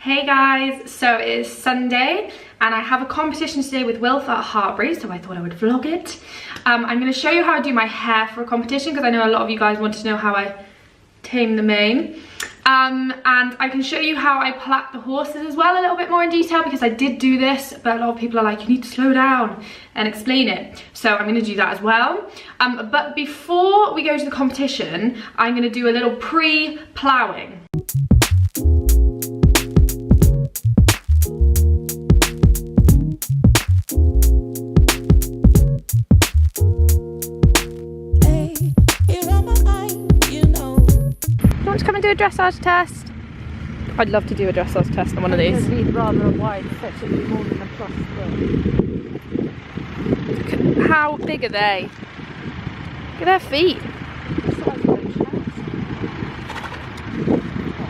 Hey guys, so it is Sunday and I have a competition today with Wilf at Harbury, so I thought I would vlog it. I'm going to show you how I do my hair for a competition because I know a lot of you guys want to know how I tame the mane. And I can show you how I plait the horses as well a little bit more in detail because I did do this, but a lot of people are like, you need to slow down and explain it. So I'm going to do that as well. But before we go to the competition, I'm going to do a little pre-ploughing. To come and do a dressage test? I'd love to do a dressage test on one of these. Need rather a wide set, it would be more than a plus square. How big are they? Look at their feet.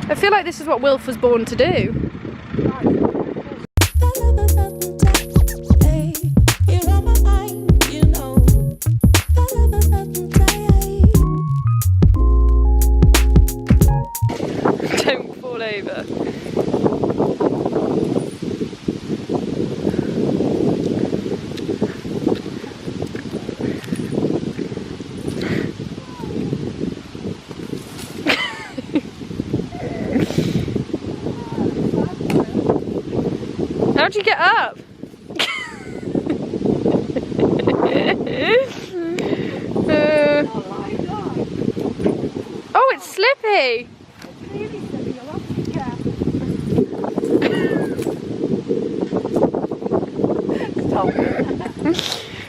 I feel like this is what Wilf was born to do. Over. How'd you get up? Oh, it's slippy.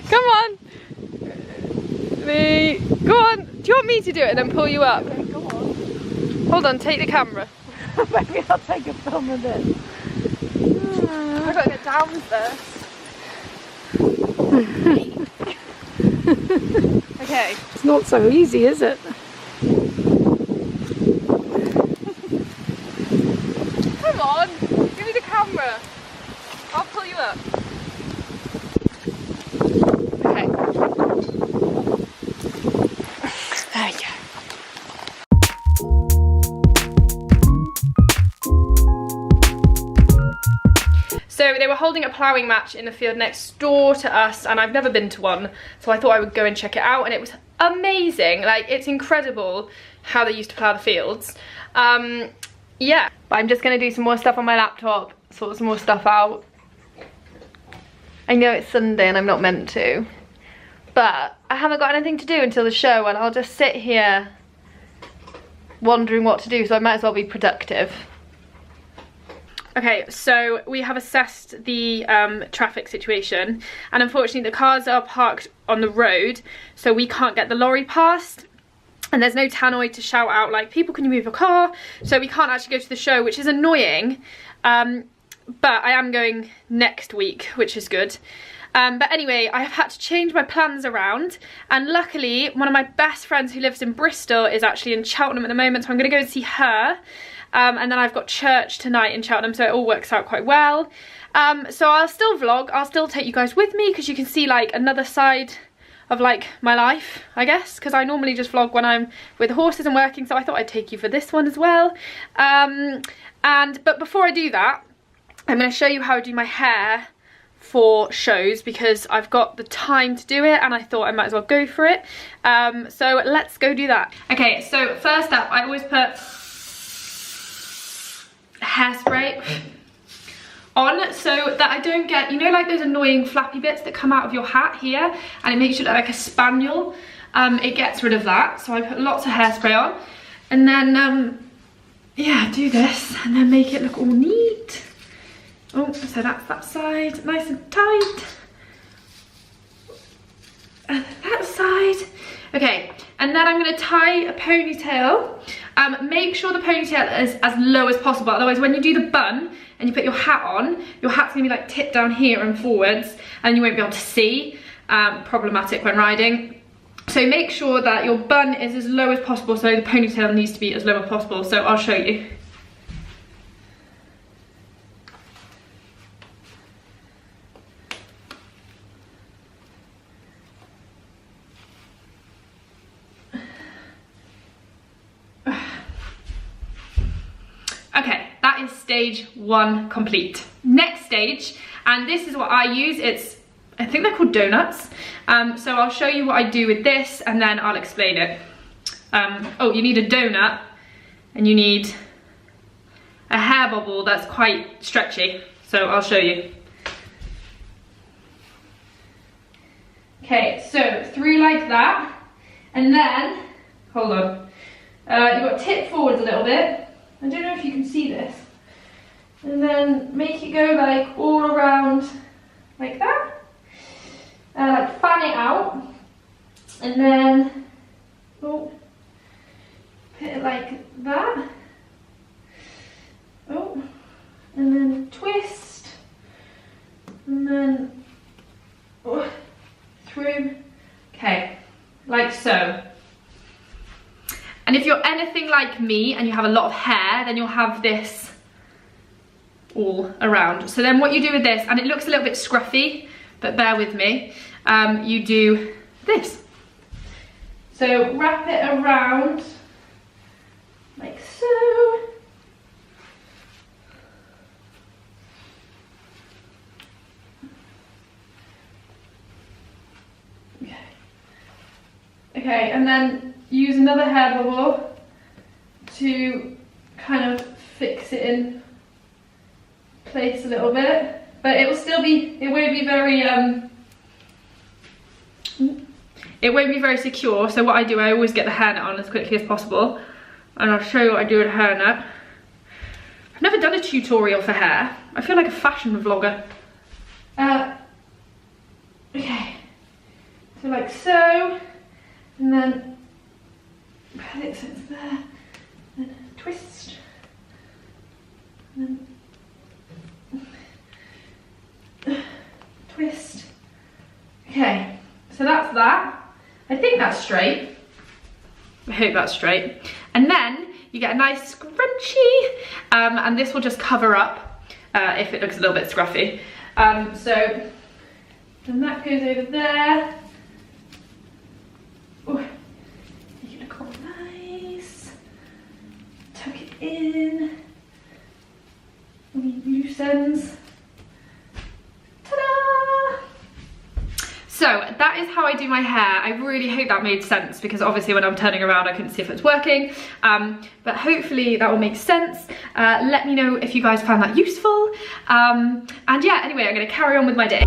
Come on. Go on. Do you want me to do it and then pull you up? Okay, go on. Hold on, take the camera. Maybe I'll take a film of it. I've got to get down first. Okay. It's not so easy, is it? Come on. Give me the camera. I'll pull you up. Okay. There you go. So they were holding a ploughing match in the field next door to us and I've never been to one, so I thought I would go and check it out and it was amazing. Like, it's incredible how they used to plough the fields. Yeah, but I'm just going to do some more stuff on my laptop, sort some more stuff out. I know it's Sunday and I'm not meant to, but I haven't got anything to do until the show and I'll just sit here wondering what to do, so I might as well be productive. Okay, so we have assessed the traffic situation and unfortunately the cars are parked on the road, so we can't get the lorry past and there's no tannoy to shout out like, people, can you move your car? So we can't actually go to the show, which is annoying. But I am going next week, which is good. But anyway, I have had to change my plans around and luckily one of my best friends who lives in Bristol is actually in Cheltenham at the moment, so I'm going to go and see her. And then I've got church tonight in Cheltenham, so it all works out quite well. So I'll still vlog, I'll still take you guys with me because you can see like another side of like my life, I guess, because I normally just vlog when I'm with the horses and working, so I thought I'd take you for this one as well. But before I do that, I'm going to show you how I do my hair for shows because I've got the time to do it and I thought I might as well go for it. So let's go do that. Okay, so first up, I always put hairspray on so that I don't get, you know, like those annoying flappy bits that come out of your hat here and it makes you look like a spaniel. It gets rid of that, so I put lots of hairspray on and then yeah, do this and then make it look all neat. Oh, so that's that side, nice and tight. And that side. Okay, and then I'm going to tie a ponytail. Make sure the ponytail is as low as possible, otherwise when you do the bun and you put your hat on, your hat's going to be like tipped down here and forwards and you won't be able to see. Problematic when riding. So make sure that your bun is as low as possible, so the ponytail needs to be as low as possible, so I'll show you. stage 1 complete. Next stage, and this is what I use, I think they're called donuts. So I'll show you what I do with this and then I'll explain it. Oh, you need a donut and you need a hair bubble that's quite stretchy. So I'll show you. Okay, so through like that, and then, hold on, you've got to tip forwards a little bit. I don't know if you can see this. And then make it go like all around like that. Like fan it out. And then, oh, put it like that. Oh, and then twist. And then, oh, through. Okay, like so. And if you're anything like me and you have a lot of hair, then you'll have this all around. So then what you do with this, and it looks a little bit scruffy, but bear with me, you do this. So wrap it around like so. Okay, and then use another hair bubble to kind of fix it in place a little bit, but it will still be, it won't be very secure. So what I do, I always get the hairnet on as quickly as possible, and I'll show you what I do with a hairnet. I've never done a tutorial for hair. I feel like a fashion vlogger. Okay, so like so. And then put it so it's there, then twist, and then twist. Okay, so that's that. I think that's straight. I hope that's straight. And then you get a nice scrunchie, and this will just cover up if it looks a little bit scruffy. So then that goes over there. Ooh, make it look all nice. Tuck it in. Any loose ends. Ta-da! So that is how I do my hair. I really hope that made sense, because obviously when I'm turning around I couldn't see if it's working. But hopefully that will make sense. Let me know if you guys found that useful. And yeah, anyway, I'm going to carry on with my day.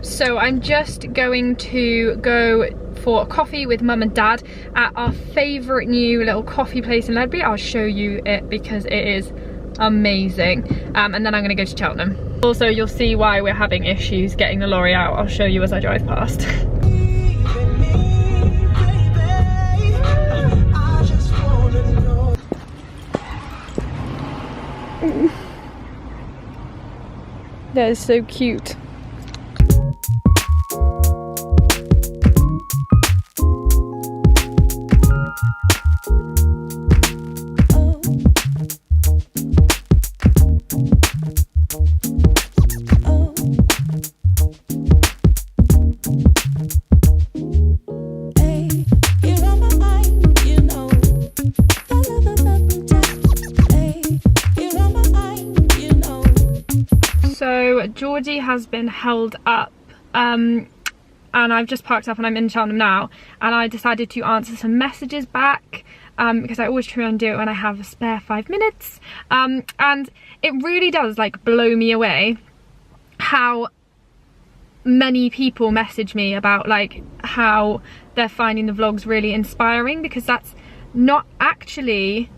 So I'm just going to go for a coffee with mum and dad at our favourite new little coffee place in Ledbury. I'll show you it because it is amazing. And then I'm going to go to Cheltenham. Also, you'll see why we're having issues getting the lorry out. I'll show you as I drive past. That is so cute. Georgie has been held up, and I've just parked up and I'm in Cheltenham now, and I decided to answer some messages back because I always try and do it when I have a spare 5 minutes, and it really does like blow me away how many people message me about like how they're finding the vlogs really inspiring, because that's not actually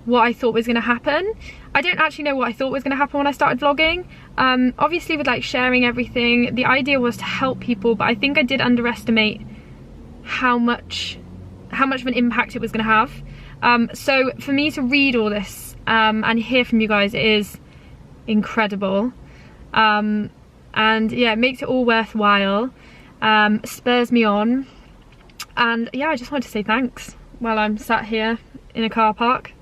what I thought was going to happen. I don't actually know what I thought was going to happen when I started vlogging. Obviously with like sharing everything, the idea was to help people, but I think I did underestimate how much of an impact it was going to have. So for me to read all this and hear from you guys, it is incredible. And yeah, it makes it all worthwhile, spurs me on, and yeah, I just wanted to say thanks while I'm sat here in a car park.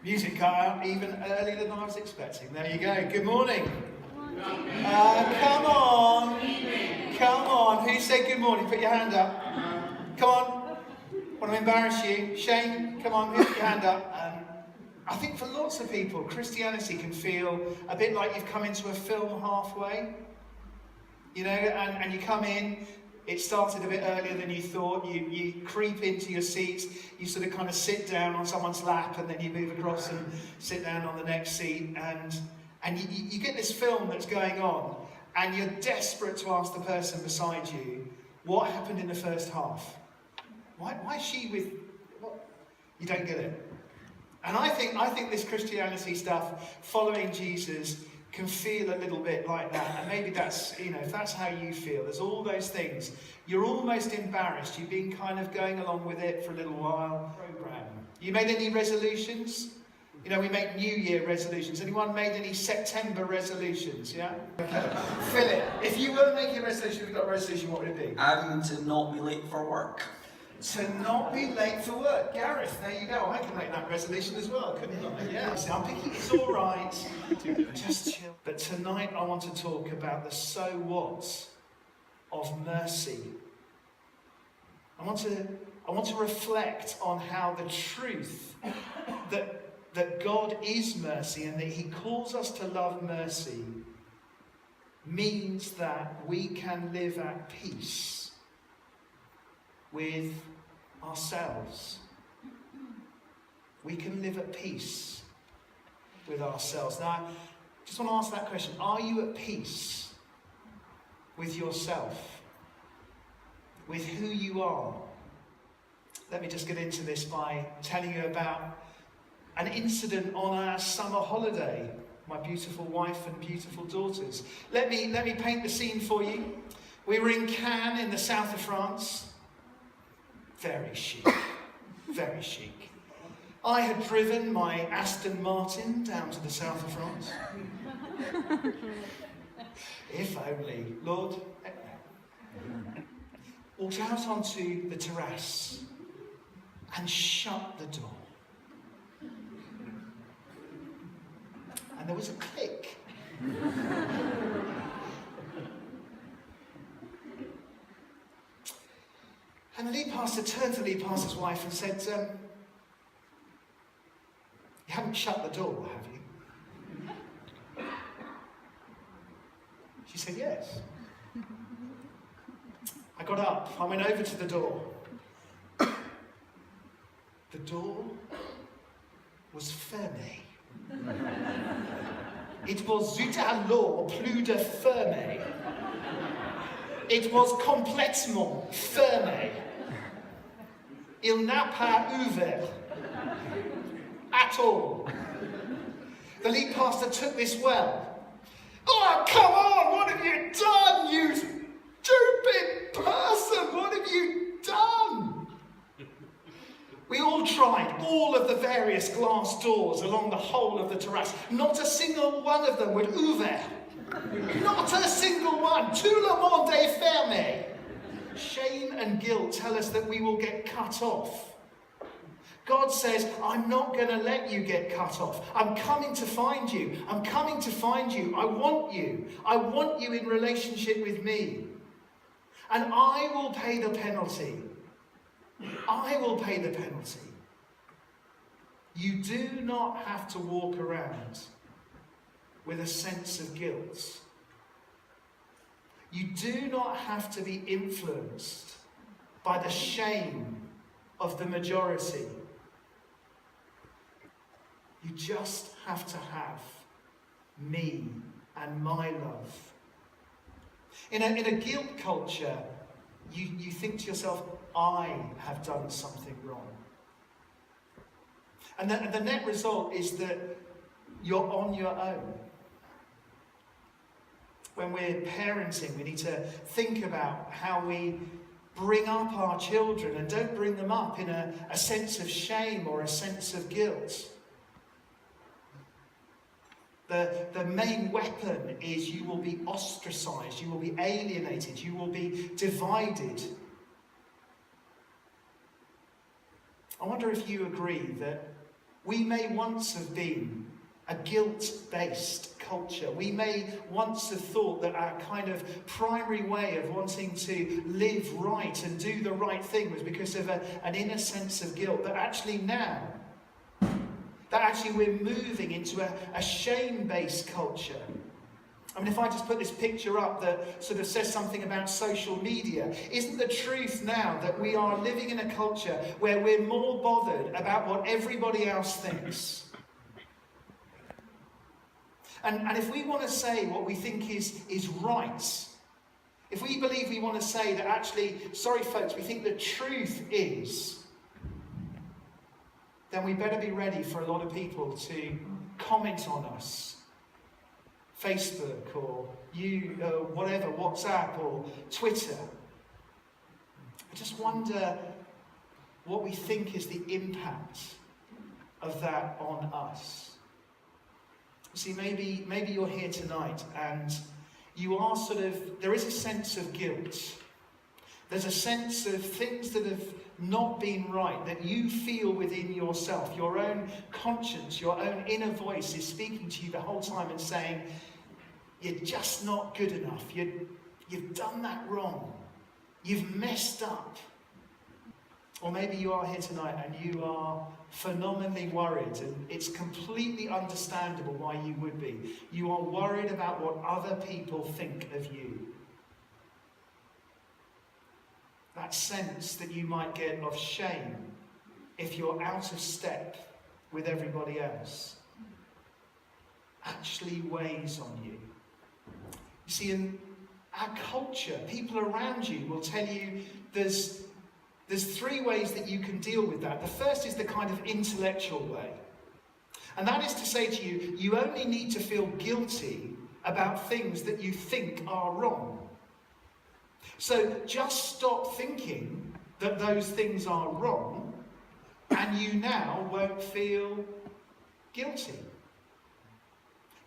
Music cut out even earlier than I was expecting. There you go. Good morning. Come on. Come on. Who said good morning? Put your hand up. Come on. Want to embarrass you? Shane, come on. Put your hand up. I think for lots of people, Christianity can feel a bit like you've come into a film halfway. You know, and you come in, it started a bit earlier than you thought, you creep into your seats, you sort of kind of sit down on someone's lap and then you move across and sit down on the next seat and you get this film that's going on and you're desperate to ask the person beside you, what happened in the first half? Why is she with, what? You don't get it. And I think this Christianity stuff, following Jesus, can feel a little bit like that. And maybe that's, you know, if that's how you feel, there's all those things. You're almost embarrassed. You've been kind of going along with it for a little while. Program. You made any resolutions? You know, we make New Year resolutions. Anyone made any September resolutions? Yeah? Okay. Philip, if you were making a resolution, we've got a resolution, what would it be? To not be late for work. To not be late for work. Gareth, there you go. I can make that resolution as well, couldn't I? Yeah. So I'm picking, it's all right. Just chill. But tonight I want to talk about the so what of mercy. I want to reflect on how the truth that God is mercy and that he calls us to love mercy means that we can live at peace with ourselves. We can live at peace with ourselves. Now, I just want to ask that question. Are you at peace with yourself? With who you are? Let me just get into this by telling you about an incident on our summer holiday. My beautiful wife and beautiful daughters. Let me paint the scene for you. We were in Cannes in the south of France. Very chic, very chic. I had driven my Aston Martin down to the south of France. If only, Lord. Walked out onto the terrace and shut the door. And there was a click. And the lead pastor turned to the lead pastor's wife and said, you haven't shut the door, have you? She said, yes. I got up, I went over to the door. The door was fermé. It was zut alors plus de fermé. It was complètement fermé. Il n'a pas ouvert. At all. The lead pastor took this well. Oh, come on! What have you done, you stupid person? What have you done? We all tried all of the various glass doors along the whole of the terrace. Not a single one of them would ouvert. Not a single one. Tout le monde est fermé. Shame and guilt tell us that we will get cut off. God says, I'm not going to let you get cut off. I'm coming to find you. I'm coming to find you. I want you. I want you in relationship with me. And I will pay the penalty. I will pay the penalty. You do not have to walk around with a sense of guilt. You do not have to be influenced by the shame of the majority. You just have to have me and my love. In a guilt culture, you think to yourself, I have done something wrong. And the net result is that you're on your own. When we're parenting, we need to think about how we bring up our children and don't bring them up in a sense of shame or a sense of guilt. The main weapon is you will be ostracized, you will be alienated, you will be divided. I wonder if you agree that We may once have been a guilt-based culture. We may once have thought that our kind of primary way of wanting to live right and do the right thing was because of an inner sense of guilt. But actually now, that actually we're moving into a shame-based culture. I mean, if I just put this picture up that sort of says something about social media, isn't the truth now that we are living in a culture where we're more bothered about what everybody else thinks? And if we want to say what we think is right, if we believe we want to say that actually, sorry folks, we think the truth is, then we better be ready for a lot of people to comment on us. Facebook or whatever, WhatsApp or Twitter. I just wonder what we think is the impact of that on us. See, maybe you're here tonight and you are there is a sense of guilt. There's a sense of things that have not been right, that you feel within yourself. Your own conscience, your own inner voice is speaking to you the whole time and saying, you're just not good enough. You've done that wrong. You've messed up. Or maybe you are here tonight and you are phenomenally worried, and it's completely understandable why you would be. You are worried about what other people think of you. That sense that you might get of shame if you're out of step with everybody else actually weighs on you. You see, in our culture, people around you will tell you there's three ways that you can deal with that. The first is the kind of intellectual way. And that is to say to you, you only need to feel guilty about things that you think are wrong. So just stop thinking that those things are wrong, and you now won't feel guilty.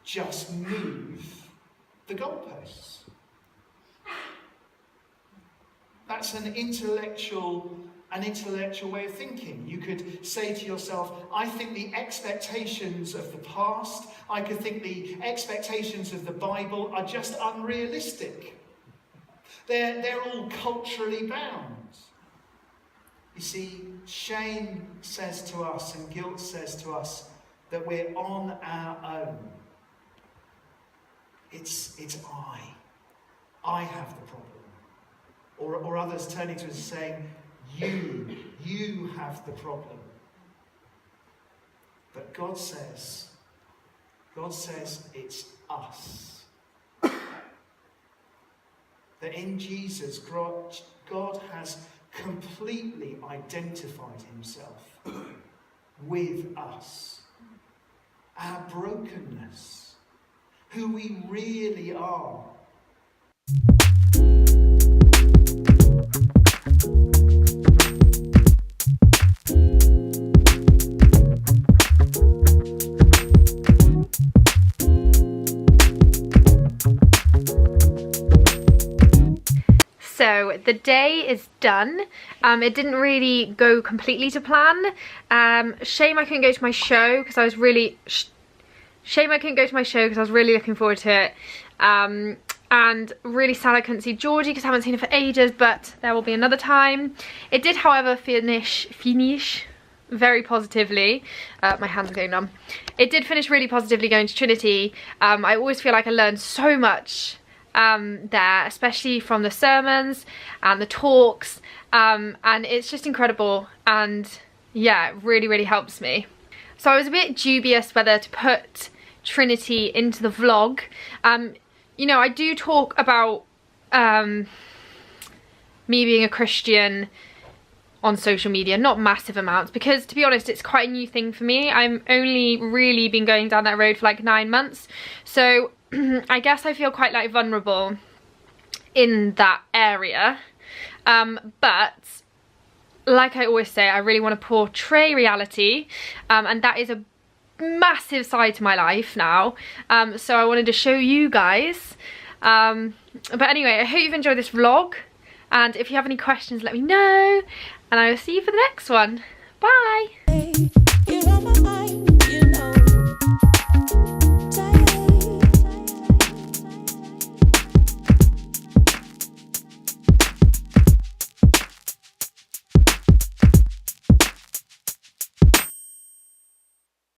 Just move the goalposts. That's an intellectual way of thinking. You could say to yourself, I think the expectations of the past, I could think the expectations of the Bible are just unrealistic. They're all culturally bound. You see, shame says to us and guilt says to us that we're on our own. It's I have the problem. Or others turning to us and saying, you have the problem. But God says it's us. That in Jesus, God has completely identified himself with us. Our brokenness, who we really are. So the day is done. It didn't really go completely to plan. Shame I couldn't go to my show because I was really looking forward to it. And really sad I couldn't see Georgie because I haven't seen her for ages, but there will be another time. It did, however, finish very positively. My hands are going numb. It did finish really positively going to Trinity. I always feel like I learned so much there, especially from the sermons and the talks, and it's just incredible, and yeah, it really helps me. So I was a bit dubious whether to put Trinity into the vlog. You know, I do talk about me being a Christian on social media, not massive amounts, because to be honest, it's quite a new thing for me. I'm only really been going down that road for like 9 months, so I guess I feel quite like vulnerable in that area, but like I always say, I really want to portray reality, and that is a massive side to my life now, so I wanted to show you guys. But anyway, I hope you've enjoyed this vlog, and if you have any questions, let me know, and I will see you for the next one. Bye.